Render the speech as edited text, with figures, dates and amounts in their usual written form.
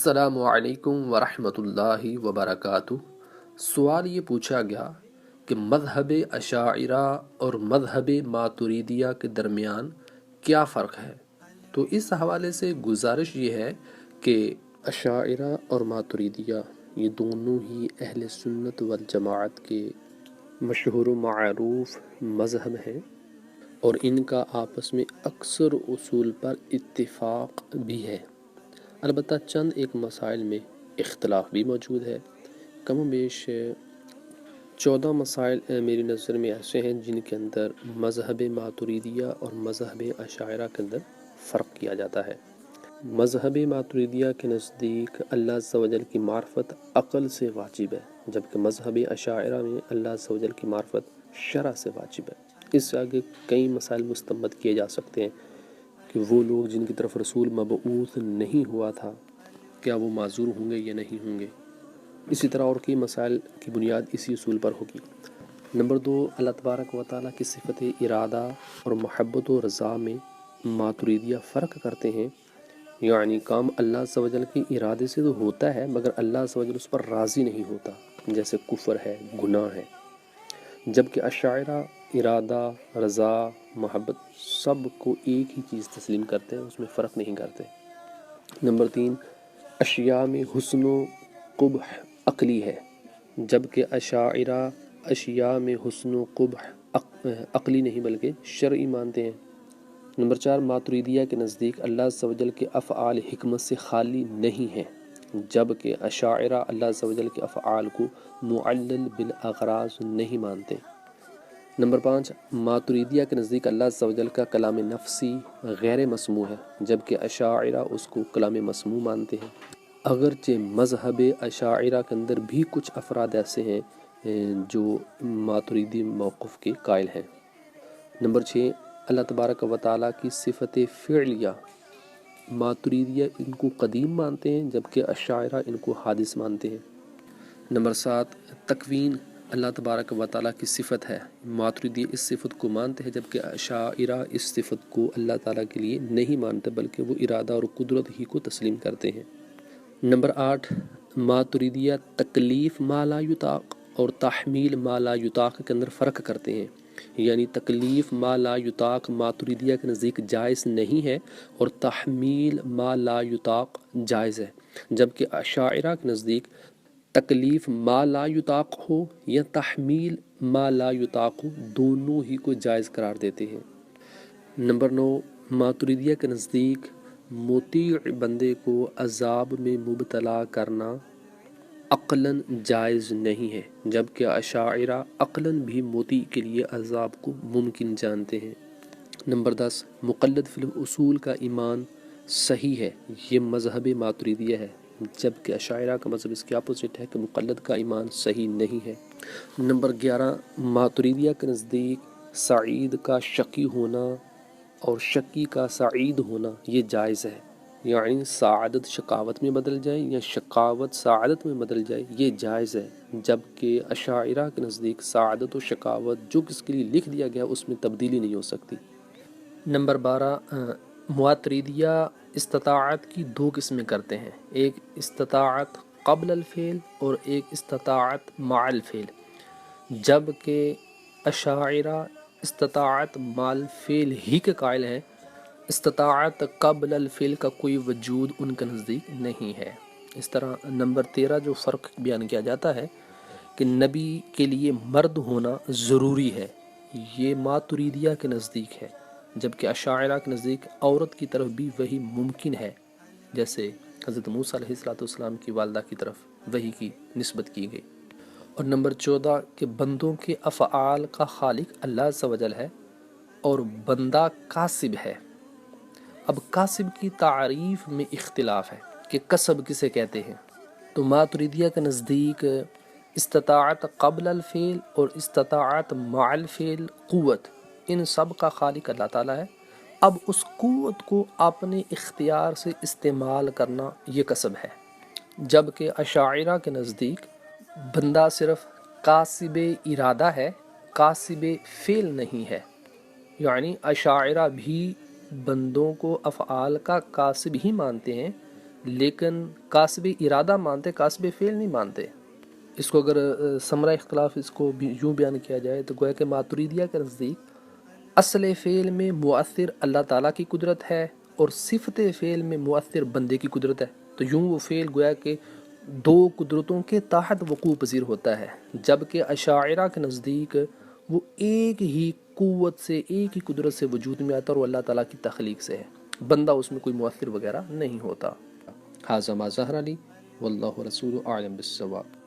السلام علیکم ورحمۃ اللہ وبرکاتہ۔ سوال یہ پوچھا گیا کہ مذہب اشاعرہ اور مذہب ماتریدیہ کے درمیان کیا فرق ہے؟ تو اس حوالے سے گزارش یہ ہے کہ اشاعرہ اور ماتریدیہ یہ دونوں ہی اہل سنت والجماعت کے مشہور و معروف مذہب ہیں، اور ان کا آپس میں اکثر اصول پر اتفاق بھی ہے۔ البتہ چند ایک مسائل میں اختلاف بھی موجود ہے۔ کم و بیش 14 مسائل میری نظر میں ایسے ہیں جن کے اندر مذہب ماتریدیہ اور مذہب اشاعرہ کے اندر فرق کیا جاتا ہے۔ مذہب ماتریدیہ کے نزدیک اللہ عز و جل کی معرفت عقل سے واجب ہے، جبکہ مذہب اشاعرہ میں اللہ عز و جل کی معرفت شرع سے واجب ہے۔ اس سے آگے کئی مسائل مستنبط کیے جا سکتے ہیں کہ وہ لوگ جن کی طرف رسول مبعوث نہیں ہوا تھا کیا وہ معذور ہوں گے یا نہیں ہوں گے۔ اسی طرح اور کئی مسائل کی بنیاد اسی اصول پر ہوگی۔ نمبر 2، اللہ تبارک و تعالیٰ کی صفت ارادہ اور محبت و رضا میں ماتریدیہ فرق کرتے ہیں، یعنی کام اللہ عز و جل کے ارادے سے تو ہوتا ہے مگر اللہ عز و جل اس پر راضی نہیں ہوتا، جیسے کفر ہے، گناہ ہے، جبکہ اشاعرہ ارادہ، رضا، محبت سب کو ایک ہی چیز تسلیم کرتے ہیں، اس میں فرق نہیں کرتے۔ نمبر 3، اشیاء میں حسن و قبح عقلی ہے، جبکہ اشاعرہ اشیاء میں حسن و قبح عقلی نہیں بلکہ شرعی مانتے ہیں۔ نمبر 4، ماتریدیہ کے نزدیک اللہ عز و جل کے افعال حکمت سے خالی نہیں ہیں، جبکہ اشاعرہ اللہ عز و جل کے افعال کو معلل بالاغراض نہیں مانتے۔ نمبر 5، ماتریدیہ کے نزدیک اللہ عز و جل کا کلام نفسی غیر مسموع ہے، جبکہ اشاعرہ اس کو کلام مسموع مانتے ہیں۔ اگرچہ مذہب اشاعرہ کے اندر بھی کچھ افراد ایسے ہیں جو ماتریدی موقف کے قائل ہیں۔ نمبر 6، اللہ تبارک و تعالیٰ کی صفت فعلیہ، ماتریدیہ ان کو قدیم مانتے ہیں جبکہ اشاعرہ ان کو حادث مانتے ہیں۔ نمبر 7، تکوین اللہ تبارک و تعالیٰ کی صفت ہے، ماتریدی اس صفت کو مانتے ہیں جبکہ اشاعرہ اس صفت کو اللہ تعالیٰ کے لیے نہیں مانتے بلکہ وہ ارادہ اور قدرت ہی کو تسلیم کرتے ہیں۔ نمبر 8، ماتریدیہ تکلیف ما لا یطاق اور تحمیل ما لا یطاق کے اندر فرق کرتے ہیں، یعنی تکلیف ما لا یطاق ماتریدیہ کے نزدیک جائز نہیں ہے اور تحمیل ما لا یطاق جائز ہے، جبکہ اشاعرہ کے نزدیک تکلیف ما لا یطاق ہو یا تحمیل ما لا یطاق ہو دونوں ہی کو جائز قرار دیتے ہیں۔ نمبر 9، ماتریدیہ کے نزدیک مطیع بندے کو عذاب میں مبتلا کرنا عقلاً جائز نہیں ہے، جبکہ اشاعرہ عقلاً بھی مطیع کے لیے عذاب کو ممکن جانتے ہیں۔ نمبر 10، مقلد فی الاصول کا ایمان صحیح ہے، یہ مذہب ماتریدیہ ہے، جبکہ اشاعرہ کا مذہب اس کے اپوزٹ ہے کہ مقلد کا ایمان صحیح نہیں ہے۔ نمبر 11، ماتریدیہ کے نزدیک سعید کا شقی ہونا اور شقی کا سعید ہونا یہ جائز ہے، یعنی سعادت شقاوت میں بدل جائے یا شقاوت سعادت میں بدل جائے یہ جائز ہے، جبکہ اشاعرہ کے نزدیک سعادت و شقاوت جو کس کے لیے لکھ دیا گیا اس میں تبدیلی نہیں ہو سکتی۔ نمبر 12، ماتریدیہ استطاعت کی دو قسمیں کرتے ہیں، ایک استطاعت قبل الفعل اور ایک استطاعت مع الفعل، جبکہ اشاعرہ استطاعت مع الفعل ہی کے قائل ہیں، استطاعت قبل الفعل کا کوئی وجود ان کے نزدیک نہیں ہے۔ اس طرح نمبر 13 جو فرق بیان کیا جاتا ہے کہ نبی کے لیے مرد ہونا ضروری ہے، یہ ماتریدیہ کے نزدیک ہے، جبکہ اشاعرہ کے نزدیک عورت کی طرف بھی وحی ممکن ہے، جیسے حضرت موسیٰ علیہ السلام کی والدہ کی طرف وحی کی نسبت کی گئی۔ اور نمبر 14 کہ بندوں کے افعال کا خالق اللہ عز و جل ہے اور بندہ کاسب ہے۔ اب کاسب کی تعریف میں اختلاف ہے کہ کسب کسے کہتے ہیں، تو ماتریدیہ کے نزدیک استطاعت قبل الفعل اور استطاعت مع الفعل قوت، ان سب کا خالق اللہ تعالیٰ ہے، اب اس قوت کو اپنے اختیار سے استعمال کرنا یہ کسب ہے، جبکہ اشاعرہ کے نزدیک بندہ صرف کاسب ارادہ ہے، کاسب فعل نہیں ہے، یعنی اشاعرہ بھی بندوں کو افعال کا کاسب ہی مانتے ہیں، لیکن کاسب ارادہ مانتے، کاسب فعل نہیں مانتے۔ اس کو اگر ثمرہ اختلاف اس کو بھی یوں بیان کیا جائے تو گویا کہ ماتریدیہ کے نزدیک اصل فعل میں مؤثر اللہ تعالیٰ کی قدرت ہے اور صفت فعل میں مؤثر بندے کی قدرت ہے، تو یوں وہ فعل گویا کہ دو قدرتوں کے تحت وقوع پذیر ہوتا ہے، جبکہ اشاعرہ کے نزدیک وہ ایک ہی قوت سے، ایک ہی قدرت سے وجود میں آتا ہے اور اللہ تعالیٰ کی تخلیق سے ہے، بندہ اس میں کوئی مؤثر وغیرہ نہیں ہوتا۔ ھذا ما ظہر لی واللہ رسول اعلم بالصواب۔